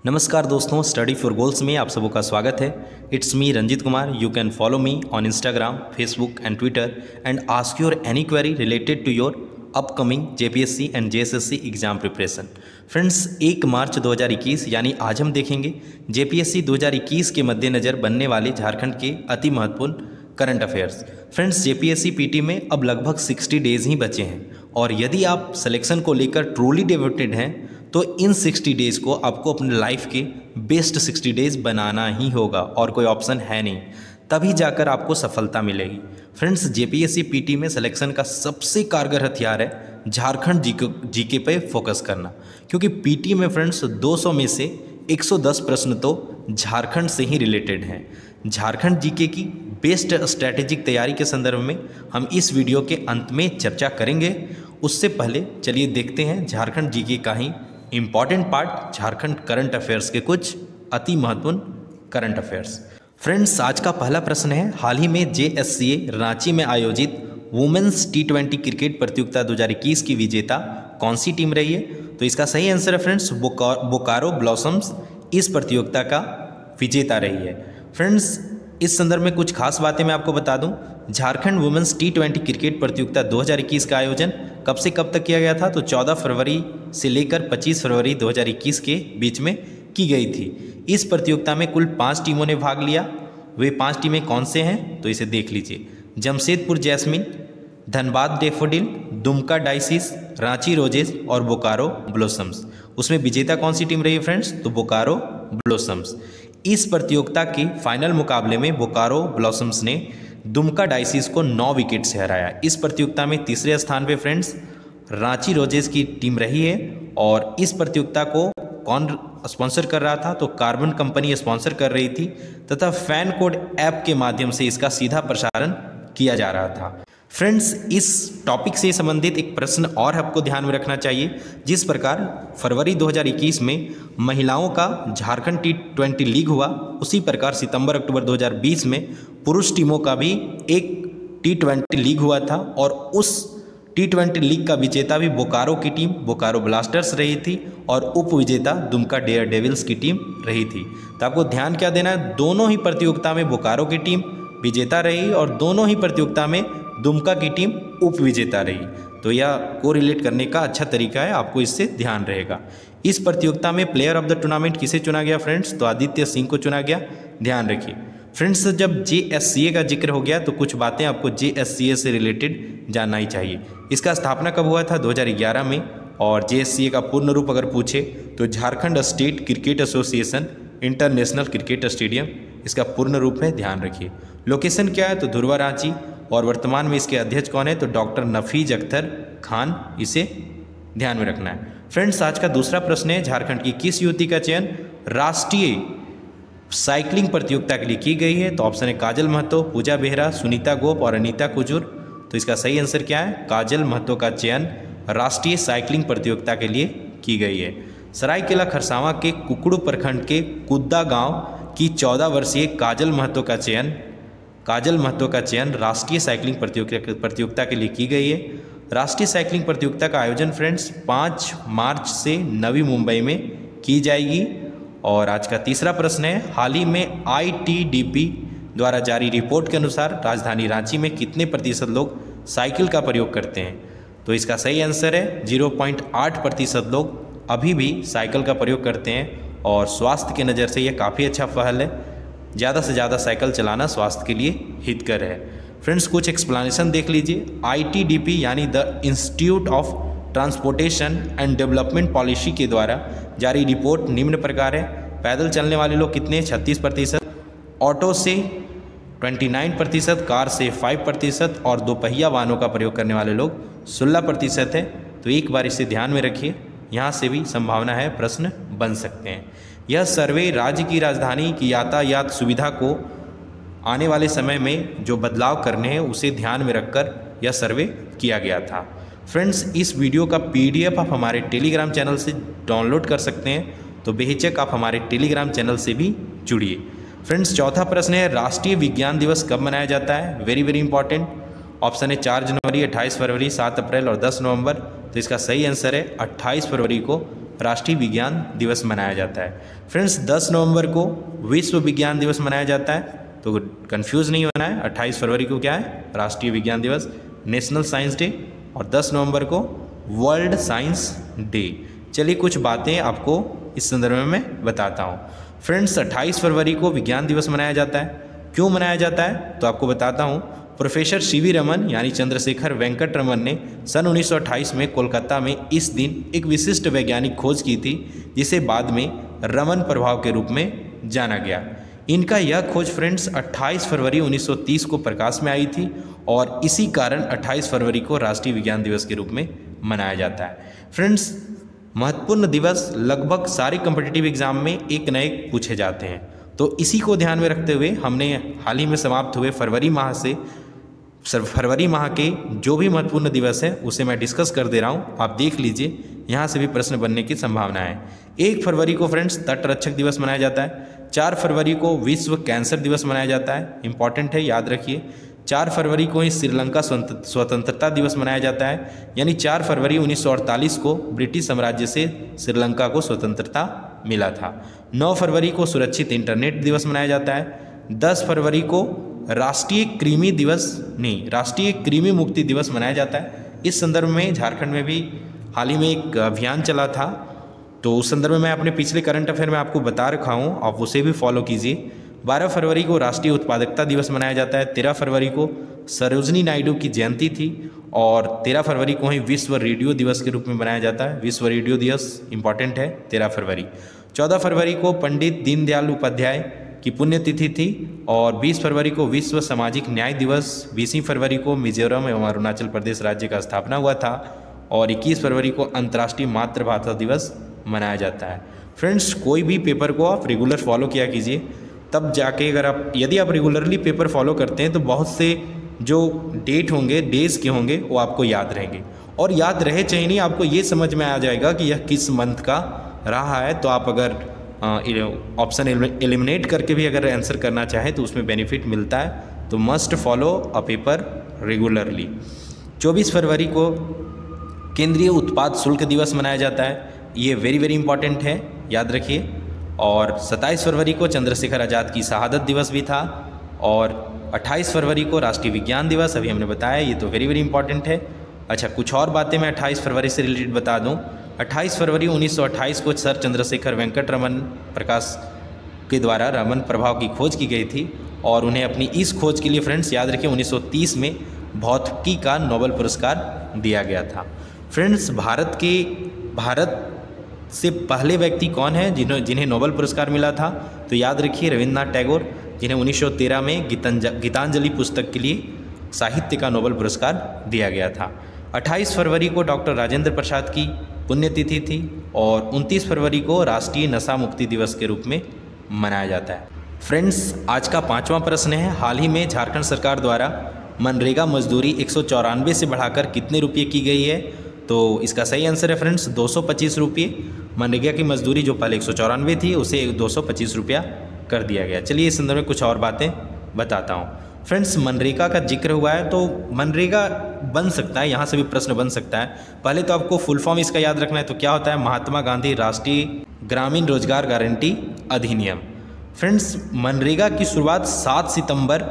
नमस्कार दोस्तों, study for goals में आप सबों का स्वागत है। It's me Ranjit Kumar. You can follow me on Instagram, Facebook and Twitter and ask your any query related to your upcoming JPSC and JSSC exam preparation. Friends, 1 मार्च 2021 यानी आज हम देखेंगे जेपीएससी 2021 के मद्देनज़र बनने वाले झारखंड के अति महत्वपूर्ण current affairs. Friends, JPSC PT में अब लगभग 60 डेज़ ही बचे हैं और यदि आप सिलेक्शन को लेकर ट्रूली डिवोटेड हैं तो इन 60 डेज़ को आपको अपने लाइफ के बेस्ट 60 डेज़ बनाना ही होगा और कोई ऑप्शन है नहीं, तभी जाकर आपको सफलता मिलेगी। फ्रेंड्स, जेपीएससी पीटी में सिलेक्शन का सबसे कारगर हथियार है झारखंड जीके पे फोकस करना, क्योंकि पीटी में फ्रेंड्स 200 में से 110 प्रश्न तो झारखंड से ही रिलेटेड हैं। झारखंड जीके की बेस्ट स्ट्रैटेजिक तैयारी के संदर्भ में हम इस वीडियो के अंत में चर्चा करेंगे। उससे पहले चलिए देखते हैं झारखंड जीके का ही important part, Jharkhand current affairs के कुछ अति महत्वपूर्ण करंट अफेयर्स। फ्रेंड्स, आज का पहला प्रश्न है, हाल ही में जेएससीए रांची में आयोजित वुमेन्स T20 क्रिकेट प्रतियोगिता 2021 की विजेता कौन सी टीम रही है? तो इसका सही आंसर है फ्रेंड्स बोकारो ब्लॉसम्स इस प्रतियोगिता का विजेता रही है। फ्रेंड्स, इस संदर्भ में कुछ खास बातें मैं आपको बता दूं। झारखंड वुमेन्स T20 क्रिकेट प्रतियोगिता 2021 का आयोजन कब से कब तक किया गया था? तो 14 फरवरी से लेकर 25 फरवरी 2021 के बीच में की गई थी। इस प्रतियोगिता में कुल 5 टीमों ने भाग लिया। वे 5 टीमें कौन से हैं? तो इसे देख लीजिए। Jamshedpur jasmine, Dhanbad daffodil, Dumka daisies, Ranchi roses और बोकारो ब्लॉसम्स। उसमें विजेता कौन सी टीम रही है फ्रेंड्स? तो बोकारो ब्लॉसम्स। इस प्रतियोगिता के फाइनल मुकाबले में बोकारो ब्लॉसम्स ने दुमका डाइसिस को 9 विकेट से हराया। इस प्रतियोगिता में तीसरे स्थान पे फ्रेंड्स रांची रोजेस की टीम रही है और इस प्रतियोगिता को कौन स्पॉन्सर कर रहा था? तो कार्बन कंपनी स्पॉन्सर कर रही थी तथा फैन कोड ऐप के माध्यम से इसका सीधा प्रसारण किया जा रहा था। फ्रेंड्स, इस टॉपिक से संबंधित एक प्रश्न और आपको ध्यान में रखना चाहिए। जिस प्रकार फरवरी 2021 में महिलाओं का झारखंड T20 लीग हुआ, उसी प्रकार सितंबर-अक्टूबर 2020 में पुरुष टीमों का भी एक T20 लीग हुआ था और उस T20 लीग का विजेता भी बोकारो की टीम बोकारो ब्लास्टर्स रही थी और उप विजेता दुमका डेयर डेविल्स की टीम रही थी। तो आपको ध्यान क्या देना है, दोनों ही प्रतियोगिता में बोकारो की टीम विजेता रही और दोनों ही प्रतियोगिता में दुमका की टीम उप विजेता रही। तो यह कोरिलेट करने का अच्छा तरीका है, आपको इससे ध्यान रहेगा। इस प्रतियोगिता में प्लेयर ऑफ द टूर्नामेंट किसे चुना गया फ्रेंड्स? तो आदित्य सिंह को चुना गया। ध्यान रखिए फ्रेंड्स, जब जेएससीए का जिक्र हो गया तो कुछ बातें आपको जेएससीए से रिलेटेड जानना ही चाहिए। इसका स्थापना कब हुआ था? 2011 में। और जेएससीए का पूर्ण रूप अगर पूछे तो Jharkhand state cricket association international cricket stadium इसका पूर्ण रूप है। ध्यान रखिए। लोकेशन क्या है? तो धुरवा रांची। और वर्तमान में इसके अध्यक्ष कौन है? तो डॉक्टर नफीज अख्तर खान। इसे ध्यान में रखना है। फ्रेंड्स, आज का दूसरा प्रश्न है, झारखंड की किस युवती का चयन राष्ट्रीय साइकिलिंग प्रतियोगिता के लिए की गई है? तो ऑप्शन है काजल महतो, पूजा बेहरा, सुनीता गोप और अनीता कुजूर। तो इसका सही आंसर क्या है? काजल महतो का चयन राष्ट्रीय साइकिलिंग प्रतियोगिता के लिए की गई है। सरायकेला खरसावां के कुकड़ू प्रखंड के कुद्दा गांव की 14 वर्षीय काजल महतो का चयन राष्ट्रीय साइकिलिंग प्रतियोगिता के लिए की गई है। राष्ट्रीय साइकिलिंग प्रतियोगिता का आयोजन फ्रेंड्स 5 मार्च से नवी मुंबई में की जाएगी। और आज का तीसरा प्रश्न है, हाल ही में ITDP द्वारा जारी रिपोर्ट के अनुसार राजधानी रांची में कितने प्रतिशत लोग साइकिल का प्रयोग करते हैं? तो इसका सही आंसर है 0.8% लोग अभी भी साइकिल का प्रयोग करते हैं और स्वास्थ्य के नज़र से यह काफ़ी अच्छा पहल है। ज़्यादा से ज़्यादा साइकिल चलाना स्वास्थ्य के लिए हितकर है। फ्रेंड्स, कुछ एक्सप्लेनेशन देख लीजिए। ITDP यानी the institute of transportation and development policy के द्वारा जारी रिपोर्ट निम्न प्रकार है। पैदल चलने वाले लोग कितने? 36%, ऑटो से 29%, कार से 5% और दोपहिया वाहनों का प्रयोग करने वाले लोग 16% है। तो एक बार इसे ध्यान में रखिए, यहाँ से भी संभावना है प्रश्न बन सकते हैं। यह सर्वे राज्य की राजधानी की यातायात सुविधा को आने वाले समय में जो बदलाव करने हैं उसे ध्यान में रखकर यह सर्वे किया गया था। फ्रेंड्स, इस वीडियो का PDF आप हमारे टेलीग्राम चैनल से डाउनलोड कर सकते हैं, तो बेहिचक आप हमारे टेलीग्राम चैनल से भी जुड़िए। फ्रेंड्स, चौथा प्रश्न है, राष्ट्रीय विज्ञान दिवस कब मनाया जाता है? Very very important. ऑप्शन है 4 जनवरी, 28 फरवरी, 7 अप्रैल और 10 नवंबर। तो इसका सही आंसर है 28 फरवरी को राष्ट्रीय विज्ञान दिवस मनाया जाता है। फ्रेंड्स 10 नवंबर को विश्व विज्ञान दिवस मनाया जाता है, तो कंफ्यूज नहीं होना है। 28 फरवरी को क्या है, राष्ट्रीय विज्ञान दिवस, नेशनल साइंस डे, और 10 नवंबर को वर्ल्ड साइंस डे। चलिए कुछ बातें आपको इस संदर्भ में मैं बताता हूँ। फ्रेंड्स 28 फरवरी को विज्ञान दिवस मनाया जाता है। क्यों मनाया जाता है तो आपको बताता हूँ। प्रोफेसर सीवी रमन यानी चंद्रशेखर वेंकट रमन ने सन 1928 में कोलकाता में इस दिन एक विशिष्ट वैज्ञानिक खोज की थी, जिसे बाद में रमन प्रभाव के रूप में जाना गया। इनका यह खोज फ्रेंड्स 28 फरवरी 1930 को प्रकाश में आई थी, और इसी कारण 28 फरवरी को राष्ट्रीय विज्ञान दिवस के रूप में मनाया जाता है। फ्रेंड्स महत्वपूर्ण दिवस लगभग सारे कॉम्पिटिटिव एग्जाम में एक न एक पूछे जाते हैं, तो इसी को ध्यान में रखते हुए हमने हाल ही में समाप्त हुए फरवरी माह के जो भी महत्वपूर्ण दिवस है उसे मैं डिस्कस कर दे रहा हूँ। आप देख लीजिए, यहाँ से भी प्रश्न बनने की संभावना है। 1 फरवरी को फ्रेंड्स तटरक्षक दिवस मनाया जाता है। 4 फरवरी को विश्व कैंसर दिवस मनाया जाता है, इंपॉर्टेंट है, याद रखिए। 4 फरवरी को ही श्रीलंका स्वतंत्रता दिवस मनाया जाता है, यानी 4 फरवरी 1948 को ब्रिटिश साम्राज्य से श्रीलंका को स्वतंत्रता मिला था। 9 फरवरी को सुरक्षित इंटरनेट दिवस मनाया जाता है। 10 फरवरी को राष्ट्रीय कृमि मुक्ति दिवस मनाया जाता है। इस संदर्भ में झारखंड में भी हाल ही में एक अभियान चला था, तो उस संदर्भ में मैं अपने पिछले करंट अफेयर में आपको बता रखा हूँ, आप उसे भी फॉलो कीजिए। 12 फरवरी को राष्ट्रीय उत्पादकता दिवस मनाया जाता है। 13 फरवरी को सरोजनी नायडू की जयंती थी, और 13 फरवरी को ही विश्व रेडियो दिवस के रूप में मनाया जाता है। विश्व रेडियो दिवस इंपॉर्टेंट है, 13 फरवरी। 14 फरवरी को पंडित दीनदयाल उपाध्याय की पुण्यतिथि थी, और 20 फरवरी को विश्व सामाजिक न्याय दिवस। 20 फरवरी को मिजोरम एवं अरुणाचल प्रदेश राज्य का स्थापना हुआ था, और 21 फरवरी को अंतर्राष्ट्रीय मातृभाषा दिवस मनाया जाता है। फ्रेंड्स कोई भी पेपर को आप रेगुलर फॉलो किया कीजिए, तब जाके यदि आप रेगुलरली पेपर फॉलो करते हैं तो बहुत से जो डेट होंगे, डेज के होंगे, वो आपको याद रहेंगे, और याद रहे चाहे नहीं, आपको ये समझ में आ जाएगा कि यह किस मंथ का रहा है। तो आप अगर ऑप्शन एलिमिनेट करके भी अगर आंसर करना चाहें तो उसमें बेनिफिट मिलता है, तो must follow a paper regularly. 24 फरवरी को केंद्रीय उत्पाद शुल्क दिवस मनाया जाता है, ये वेरी वेरी इंपॉर्टेंट है, याद रखिए। और 27 फरवरी को चंद्रशेखर आज़ाद की शहादत दिवस भी था, और 28 फरवरी को राष्ट्रीय विज्ञान दिवस, अभी हमने बताया, ये तो वेरी वेरी इंपॉर्टेंट है। अच्छा, कुछ और बातें मैं 28 फरवरी से रिलेटेड बता दूं। 28 फरवरी 1928 को सर चंद्रशेखर वेंकट रमन प्रकाश के द्वारा रमन प्रभाव की खोज की गई थी, और उन्हें अपनी इस खोज के लिए फ्रेंड्स याद रखिए 1930 में भौतिकी का नोबेल पुरस्कार दिया गया था। फ्रेंड्स भारत से पहले व्यक्ति कौन है जिन्हें नोबेल पुरस्कार मिला था, तो याद रखिए रविंद्रनाथ टैगोर, जिन्हें 1913 में गीतांजलि पुस्तक के लिए साहित्य का नोबेल पुरस्कार दिया गया था। 28 फरवरी को डॉक्टर राजेंद्र प्रसाद की पुण्यतिथि थी, और 29 फरवरी को राष्ट्रीय नशा मुक्ति दिवस के रूप में मनाया जाता है। फ्रेंड्स आज का 5वां प्रश्न है, हाल ही में झारखंड सरकार द्वारा मनरेगा मजदूरी 194 से बढ़ाकर कितने रुपये की गई है, तो इसका सही आंसर है फ्रेंड्स 225 रुपये। मनरेगा की मजदूरी जो पहले 194 थी उसे 225 रुपया कर दिया गया। चलिए इस संदर्भ में कुछ और बातें बताता हूँ। फ्रेंड्स मनरेगा का जिक्र हुआ है, तो मनरेगा बन सकता है, यहाँ से भी प्रश्न बन सकता है। पहले तो आपको फुल फॉर्म इसका याद रखना है, तो क्या होता है, महात्मा गांधी राष्ट्रीय ग्रामीण रोजगार गारंटी अधिनियम। फ्रेंड्स मनरेगा की शुरुआत 7 सितंबर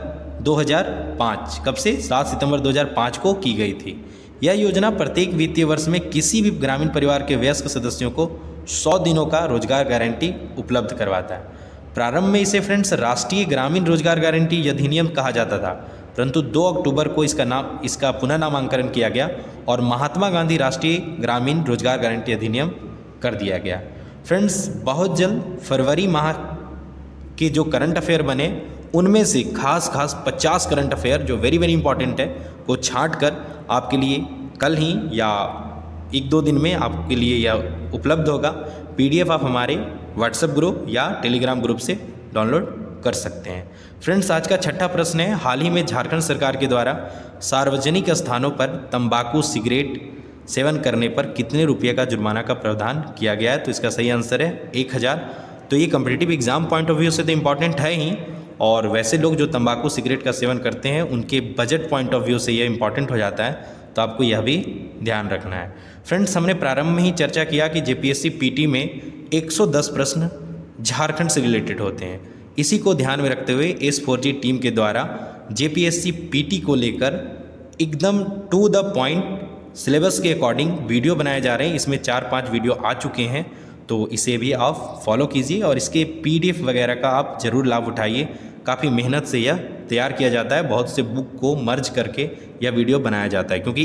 2005, कब से, 7 सितंबर 2005 को की गई थी। यह योजना प्रत्येक वित्तीय वर्ष में किसी भी ग्रामीण परिवार के वयस्क सदस्यों को 100 दिनों का रोजगार गारंटी उपलब्ध करवाता है। प्रारंभ में इसे फ्रेंड्स राष्ट्रीय ग्रामीण रोजगार गारंटी अधिनियम कहा जाता था, परंतु 2 अक्टूबर को इसका पुनः नामांकन किया गया और महात्मा गांधी राष्ट्रीय ग्रामीण रोजगार गारंटी अधिनियम कर दिया गया। फ्रेंड्स बहुत जल्द फरवरी माह के जो करंट अफेयर बने उनमें से खास 50 करंट अफेयर जो वेरी वेरी इंपॉर्टेंट है वो छांट कर आपके लिए कल ही या 1-2 दिन में आपके लिए यह उपलब्ध होगा। PDF आप हमारे व्हाट्सएप ग्रुप या टेलीग्राम ग्रुप से डाउनलोड कर सकते हैं। फ्रेंड्स आज का 6ठा प्रश्न है, हाल ही में झारखंड सरकार के द्वारा सार्वजनिक स्थानों पर तंबाकू सिगरेट सेवन करने पर कितने रुपये का जुर्माना का प्रावधान किया गया है, तो इसका सही आंसर है 1000। तो ये competitive exam point of view से तो इम्पॉर्टेंट है ही, और वैसे लोग जो तंबाकू सिगरेट का सेवन करते हैं उनके बजट पॉइंट ऑफ व्यू से ये इंपॉर्टेंट हो जाता है। तो आपको यह भी ध्यान रखना है। फ्रेंड्स, हमने प्रारंभ में ही चर्चा किया कि जेपीएससी पीटी में 110 प्रश्न झारखंड से रिलेटेड होते हैं। इसी को ध्यान में रखते हुए S4G टीम के द्वारा जेपीएससी पीटी को लेकर एकदम टू द पॉइंट सिलेबस के अकॉर्डिंग वीडियो बनाए जा रहे हैं। इसमें 4-5 वीडियो आ चुके हैं, तो इसे भी आप फॉलो कीजिए और इसके PDF वगैरह का आप ज़रूर लाभ उठाइए। काफ़ी मेहनत से यह तैयार किया जाता है, बहुत से बुक को मर्ज करके यह वीडियो बनाया जाता है, क्योंकि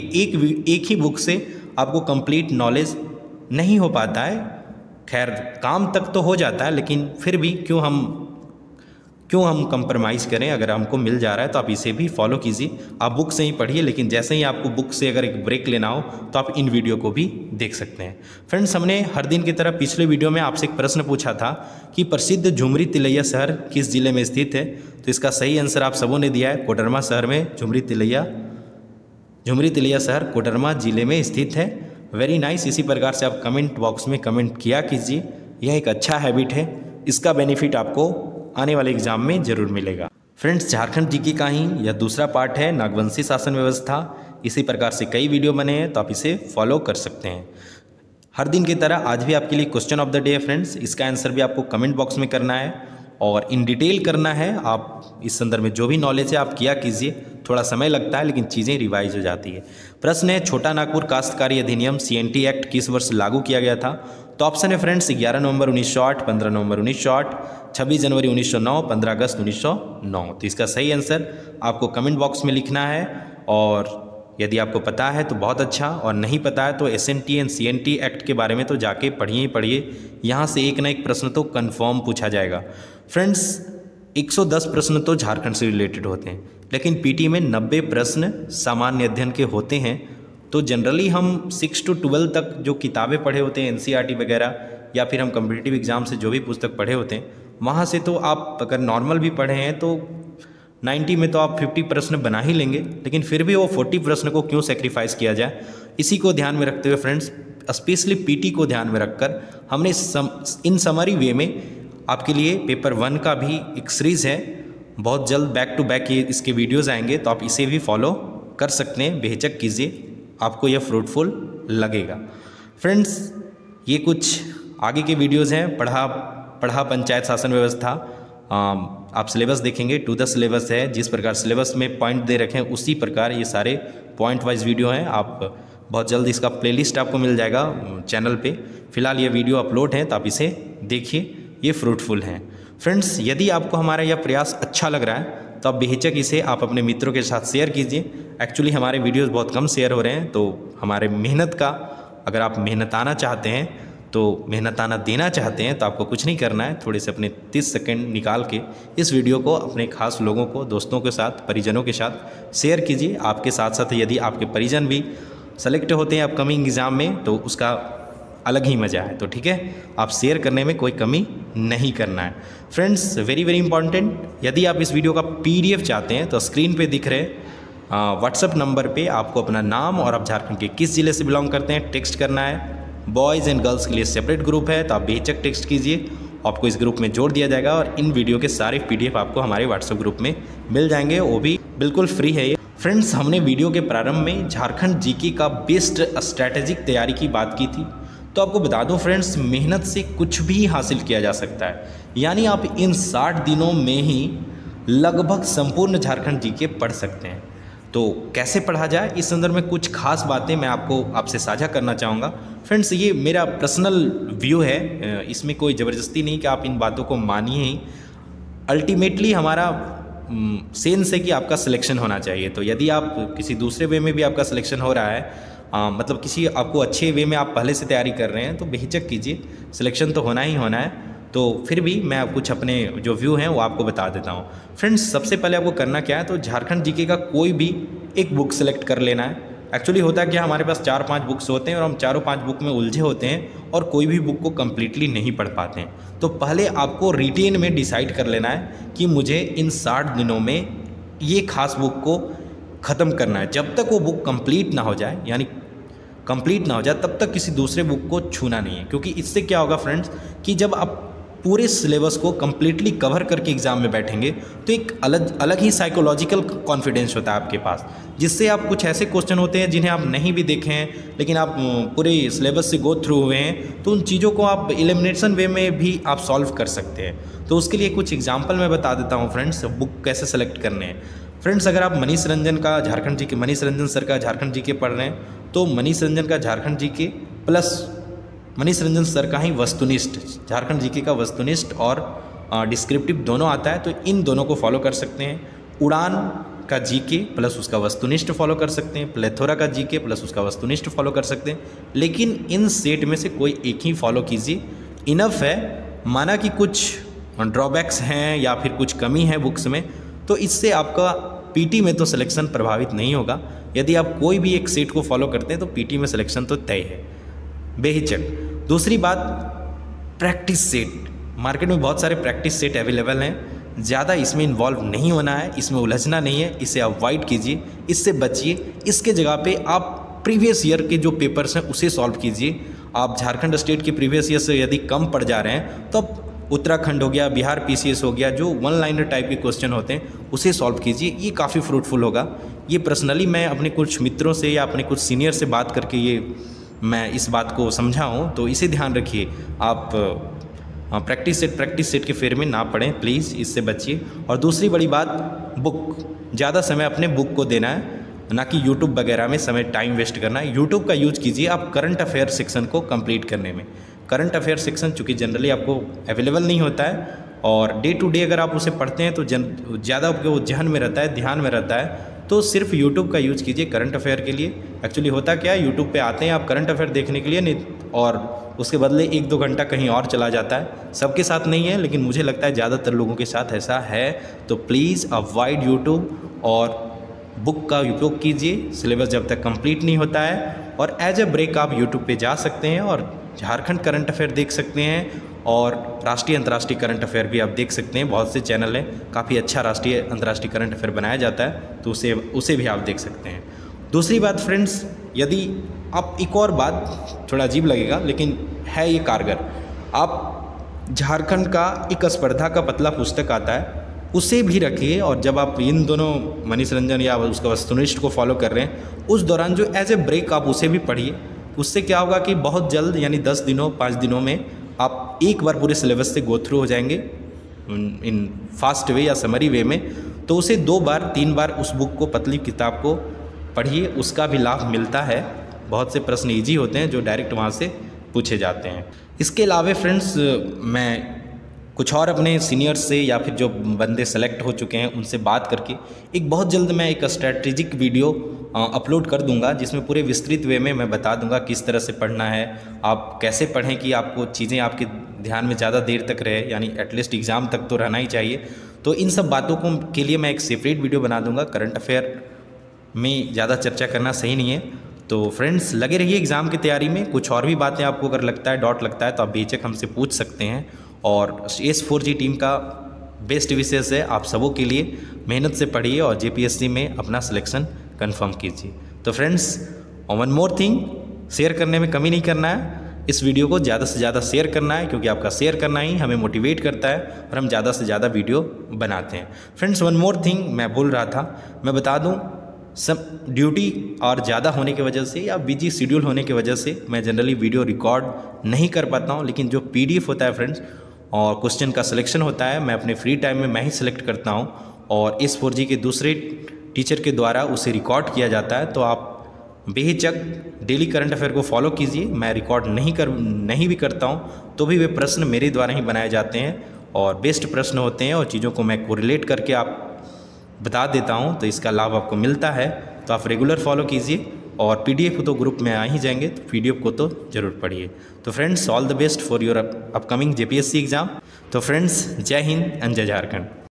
एक ही बुक से आपको कंप्लीट नॉलेज नहीं हो पाता है। खैर, काम तक तो हो जाता है, लेकिन फिर भी क्यों हम कंप्रोमाइज़ करें। अगर हमको मिल जा रहा है तो आप इसे भी फॉलो कीजिए। आप बुक से ही पढ़िए, लेकिन जैसे ही आपको बुक से अगर एक ब्रेक लेना हो तो आप इन वीडियो को भी देख सकते हैं। फ्रेंड्स, हमने हर दिन की तरह पिछले वीडियो में आपसे एक प्रश्न पूछा था कि प्रसिद्ध झुमरी तिलैया शहर किस जिले में स्थित है। तो इसका सही आंसर आप सबों ने दिया है, कोडरमा शहर में झुमरी तिलैया शहर कोडरमा जिले में स्थित है। Very nice. इसी प्रकार से आप कमेंट बॉक्स में कमेंट किया कीजिए। यह एक अच्छा हैबिट है, इसका बेनिफिट आपको आने वाले एग्जाम में जरूर मिलेगा। फ्रेंड्स, झारखंड जीके का ही यह दूसरा पार्ट है, नागवंशी शासन व्यवस्था। इसी प्रकार से कई वीडियो बने हैं, तो आप इसे फॉलो कर सकते हैं। हर दिन की तरह आज भी आपके लिए क्वेश्चन ऑफ द डे है फ्रेंड्स। इसका आंसर भी आपको कमेंट बॉक्स में करना है और इन डिटेल करना है। आप इस संदर्भ में जो भी नॉलेज है आप किया कीजिए। थोड़ा समय लगता है, लेकिन चीज़ें रिवाइज हो जाती है। प्रश्न है, छोटा नागपुर काश्तकारी अधिनियम CNT एक्ट किस वर्ष लागू किया गया था। तो ऑप्शन है फ्रेंड्स 11 नवंबर 1908, 15 नवंबर 1908, 26 जनवरी 1909, 15 अगस्त 1909। तो इसका सही आंसर आपको कमेंट बॉक्स में लिखना है। और यदि आपको पता है तो बहुत अच्छा, और नहीं पता है तो SNT एंड CNT एक्ट के बारे में तो जाके पढ़िए ही पढ़िए। यहाँ से एक ना एक प्रश्न तो कन्फर्म पूछा जाएगा। फ्रेंड्स, 110 प्रश्न तो झारखंड से रिलेटेड होते हैं, लेकिन PT में 90 प्रश्न सामान्य अध्ययन के होते हैं। तो जनरली हम 6 to 12 तक जो किताबें पढ़े होते हैं NCERT वगैरह, या फिर हम कम्पिटिटिव एग्जाम से जो भी पुस्तक पढ़े होते हैं, वहाँ से तो आप अगर नॉर्मल भी पढ़े हैं तो 90 में तो आप 50 प्रश्न बना ही लेंगे। लेकिन फिर भी वो 40 प्रश्न को क्यों सेक्रीफाइस किया जाए, इसी को ध्यान में रखते हुए फ्रेंड्स, स्पेशली PT को ध्यान में रखकर हमने इन समरी वे में आपके लिए पेपर 1 का भी एक सीरीज़ है। बहुत जल्द बैक टू बैक ये इसके वीडियोज़ आएंगे, तो आप इसे भी फॉलो कर सकते हैं। बेहिचक कीजिए, आपको यह फ्रूटफुल लगेगा। फ्रेंड्स, ये कुछ आगे के वीडियोज़ हैं। पढ़ा पंचायत शासन व्यवस्था। आप सिलेबस देखेंगे, टू द सिलेबस है। जिस प्रकार सिलेबस में पॉइंट दे रखे हैं उसी प्रकार ये सारे पॉइंट वाइज वीडियो हैं। आप बहुत जल्द इसका प्लेलिस्ट आपको मिल जाएगा चैनल पे। फिलहाल ये वीडियो अपलोड है, तो आप इसे देखिए, ये फ्रूटफुल हैं। फ्रेंड्स, यदि आपको हमारा यह प्रयास अच्छा लग रहा है तो आप बेहिचक इसे आप अपने मित्रों के साथ शेयर कीजिए। एक्चुअली हमारे वीडियोस बहुत कम शेयर हो रहे हैं, तो हमारे मेहनत का, अगर आप मेहनताना चाहते हैं तो मेहनताना देना चाहते हैं, तो आपको कुछ नहीं करना है। थोड़े से अपने 30 सेकंड निकाल के इस वीडियो को अपने खास लोगों को, दोस्तों के साथ, परिजनों के साथ शेयर कीजिए। आपके साथ साथ यदि आपके परिजन भी सेलेक्ट होते हैं अपकमिंग एग्ज़ाम में, तो उसका अलग ही मज़ा है। तो ठीक है, आप शेयर करने में कोई कमी नहीं करना है। फ्रेंड्स, वेरी वेरी इंपॉर्टेंट, यदि आप इस वीडियो का PDF चाहते हैं तो स्क्रीन पे दिख रहे व्हाट्सएप नंबर पे आपको अपना नाम और आप झारखंड के किस ज़िले से बिलोंग करते हैं टेक्स्ट करना है। बॉयज़ एंड गर्ल्स के लिए सेपरेट ग्रुप है, तो आप बेहिचक टेक्स्ट कीजिए, आपको इस ग्रुप में जोड़ दिया जाएगा और इन वीडियो के सारे PDF आपको हमारे व्हाट्सएप ग्रुप में मिल जाएंगे, वो भी बिल्कुल फ्री है ये। फ्रेंड्स, हमने वीडियो के प्रारंभ में झारखंड GK का बेस्ट स्ट्रैटेजिक तैयारी की बात की थी। तो आपको बता दूं फ्रेंड्स, मेहनत से कुछ भी हासिल किया जा सकता है। यानी आप इन 60 दिनों में ही लगभग संपूर्ण झारखंड GK पढ़ सकते हैं। तो कैसे पढ़ा जाए, इस संदर्भ में कुछ खास बातें मैं आपसे साझा करना चाहूँगा। फ्रेंड्स, ये मेरा पर्सनल व्यू है, इसमें कोई ज़बरदस्ती नहीं कि आप इन बातों को मानिए ही। अल्टीमेटली हमारा सेंस है कि आपका सिलेक्शन होना चाहिए। तो यदि आप किसी दूसरे वे में भी आपका सिलेक्शन हो रहा है, मतलब किसी आपको अच्छे वे में आप पहले से तैयारी कर रहे हैं, तो बेहिचक कीजिए, सिलेक्शन तो होना ही होना है। तो फिर भी मैं कुछ अपने जो व्यू हैं वो आपको बता देता हूँ। फ्रेंड्स, सबसे पहले आपको करना क्या है, तो झारखंड GK का कोई भी एक बुक सेलेक्ट कर लेना है। एक्चुअली होता है कि हमारे पास 4-5 बुक्स होते हैं और हम 4-5 बुक में उलझे होते हैं और कोई भी बुक को कम्प्लीटली नहीं पढ़ पाते हैं। तो पहले आपको रिटेन में डिसाइड कर लेना है कि मुझे इन 60 दिनों में ये खास बुक को ख़त्म करना है। जब तक वो बुक कंप्लीट ना हो जाए, यानी कंप्लीट ना हो जाए, तब तक किसी दूसरे बुक को छूना नहीं है। क्योंकि इससे क्या होगा फ्रेंड्स, कि जब आप पूरे सिलेबस को कम्प्लीटली कवर करके एग्ज़ाम में बैठेंगे तो एक अलग ही साइकोलॉजिकल कॉन्फिडेंस होता है आपके पास, जिससे आप कुछ ऐसे क्वेश्चन होते हैं जिन्हें आप नहीं भी देखे हैं लेकिन आप पूरे सिलेबस से गो थ्रू हुए हैं, तो उन चीज़ों को आप एलिमिनेशन वे में भी आप सॉल्व कर सकते हैं। तो उसके लिए कुछ एग्जाम्पल मैं बता देता हूँ फ्रेंड्स, बुक कैसे सेलेक्ट करने हैं। फ्रेंड्स, अगर आप मनीष रंजन सर का झारखंड जी के पढ़ रहे हैं तो मनीष रंजन का झारखंड जी के प्लस मनीष रंजन सर का ही वस्तुनिष्ठ, झारखंड जीके का वस्तुनिष्ठ और डिस्क्रिप्टिव दोनों आता है, तो इन दोनों को फॉलो कर सकते हैं। उड़ान का जीके प्लस उसका वस्तुनिष्ठ फॉलो कर सकते हैं, प्लेथोरा का जीके प्लस उसका वस्तुनिष्ठ फॉलो कर सकते हैं, लेकिन इन सेट में से कोई एक ही फॉलो कीजिए, इनफ है। माना कि कुछ ड्रॉबैक्स हैं या फिर कुछ कमी है बुक्स में, तो इससे आपका पीटी में तो सिलेक्शन प्रभावित नहीं होगा। यदि आप कोई भी एक सेट को फॉलो करते हैं तो पीटी में सिलेक्शन तो तय है बेहिचक। दूसरी बात, प्रैक्टिस सेट। मार्केट में बहुत सारे प्रैक्टिस सेट अवेलेबल हैं, ज़्यादा इसमें इन्वॉल्व नहीं होना है, इसमें उलझना नहीं है, इसे अवॉइड कीजिए, इससे बचिए। इसके जगह पे आप प्रीवियस ईयर के जो पेपर्स हैं उसे सॉल्व कीजिए। आप झारखंड स्टेट के प्रीवियस ईयर से यदि कम पड़ जा रहे हैं तो उत्तराखंड हो गया, बिहार पीसीएस हो गया, जो वन लाइनर टाइप के क्वेश्चन होते हैं उसे सॉल्व कीजिए, ये काफ़ी फ्रूटफुल होगा। ये पर्सनली मैं अपने कुछ मित्रों से या अपने कुछ सीनियर से बात करके मैं इस बात को समझा हूँ, तो इसे ध्यान रखिए। आप प्रैक्टिस सेट के फेर में ना पढ़ें प्लीज़, इससे बचिए। और दूसरी बड़ी बात, बुक, ज़्यादा समय अपने बुक को देना है, ना कि यूट्यूब वगैरह में समय टाइम वेस्ट करना है। यूट्यूब का यूज़ कीजिए आप करंट अफेयर सेक्शन को कंप्लीट करने में। करंट अफेयर सेक्शन चूँकि जनरली आपको अवेलेबल नहीं होता है और डे टू डे अगर आप उसे पढ़ते हैं तो ज़्यादा आपके जहन में रहता है, ध्यान में रहता है, तो सिर्फ यूट्यूब का यूज़ कीजिए करंट अफेयर के लिए। एक्चुअली होता क्या है, यूट्यूब पे आते हैं आप करंट अफेयर देखने के लिए, नहीं और उसके बदले 1-2 घंटा कहीं और चला जाता है। सबके साथ नहीं है, लेकिन मुझे लगता है ज़्यादातर लोगों के साथ ऐसा है। तो प्लीज़ अवॉइड यूट्यूब और बुक का उपयोग कीजिए सिलेबस जब तक कंप्लीट नहीं होता है। और एज ए ब्रेक आप यूट्यूब पे जा सकते हैं और झारखंड करंट अफेयर देख सकते हैं और राष्ट्रीय अंतर्राष्ट्रीय करंट अफेयर भी आप देख सकते हैं। बहुत से चैनल हैं, काफ़ी अच्छा राष्ट्रीय अंतर्राष्ट्रीय करंट अफेयर बनाया जाता है, तो उसे भी आप देख सकते हैं। दूसरी बात फ्रेंड्स, यदि आप, एक और बात थोड़ा अजीब लगेगा लेकिन है ये कारगर, आप झारखंड का एक स्पर्धा का पतला पुस्तक आता है उसे भी रखिए, और जब आप इन दोनों मनीष रंजन या उसका वस्तुनिष्ठ को फॉलो कर रहे हैं उस दौरान जो एज ए ब्रेक आप उसे भी पढ़िए। उससे क्या होगा कि बहुत जल्द, यानी 10 दिनों 5 दिनों में आप एक बार पूरे सिलेबस से गो थ्रू हो जाएंगे इन फास्ट वे या समरी वे में। तो उसे 2 बार 3 बार उस बुक को, पतली किताब को पढ़िए, उसका भी लाभ मिलता है। बहुत से प्रश्न ईजी होते हैं जो डायरेक्ट वहाँ से पूछे जाते हैं। इसके अलावा फ्रेंड्स, मैं कुछ और अपने सीनियर्स से या फिर जो बंदे सेलेक्ट हो चुके हैं उनसे बात करके एक बहुत जल्द मैं एक स्ट्रैटेजिक वीडियो अपलोड कर दूंगा, जिसमें पूरे विस्तृत वे में मैं बता दूंगा किस तरह से पढ़ना है, आप कैसे पढ़ें कि आपको चीज़ें आपके ध्यान में ज़्यादा देर तक रहे, यानी एटलीस्ट एग्ज़ाम तक तो रहना ही चाहिए। तो इन सब बातों को के लिए मैं एक सेपरेट वीडियो बना दूंगा। करंट अफेयर में ज़्यादा चर्चा करना सही नहीं है। तो फ्रेंड्स, लगे रहिए एग्ज़ाम की तैयारी में। कुछ और भी बातें आपको अगर लगता है, डाउट लगता है, तो आप बेझिझक हमसे पूछ सकते हैं। और S4G टीम का बेस्ट विशेष है, आप सबों के लिए मेहनत से पढ़िए और JPSC में अपना सिलेक्शन कंफर्म कीजिए। तो friends, one more thing, share करने में कमी नहीं करना है। इस वीडियो को ज़्यादा से ज़्यादा शेयर करना है, क्योंकि आपका शेयर करना ही हमें मोटिवेट करता है और हम ज़्यादा से ज़्यादा वीडियो बनाते हैं। फ्रेंड्स, वन मोर थिंग मैं भूल रहा था, मैं बता दूं, सब ड्यूटी और ज़्यादा होने की वजह से या बिजी शेड्यूल होने की वजह से मैं जनरली वीडियो रिकॉर्ड नहीं कर पाता हूं, लेकिन जो PDF होता है फ्रेंड्स और क्वेश्चन का सिलेक्शन होता है, मैं अपने फ्री टाइम में मैं ही सिलेक्ट करता हूं और S4G के दूसरे टीचर के द्वारा उसे रिकॉर्ड किया जाता है। तो आप बेहिचक डेली करंट अफेयर को फॉलो कीजिए। मैं रिकॉर्ड नहीं भी करता हूँ तो भी वे प्रश्न मेरे द्वारा ही बनाए जाते हैं और बेस्ट प्रश्न होते हैं और चीज़ों को मैं कोरिलेट करके आप बता देता हूँ, तो इसका लाभ आपको मिलता है। तो आप रेगुलर फॉलो कीजिए और PDF तो ग्रुप में आ ही जाएंगे, तो PDF को तो ज़रूर पढ़िए। तो friends, all the best for your upcoming JPSC exam. तो फ्रेंड्स, जय हिंद एंड जय झारखंड।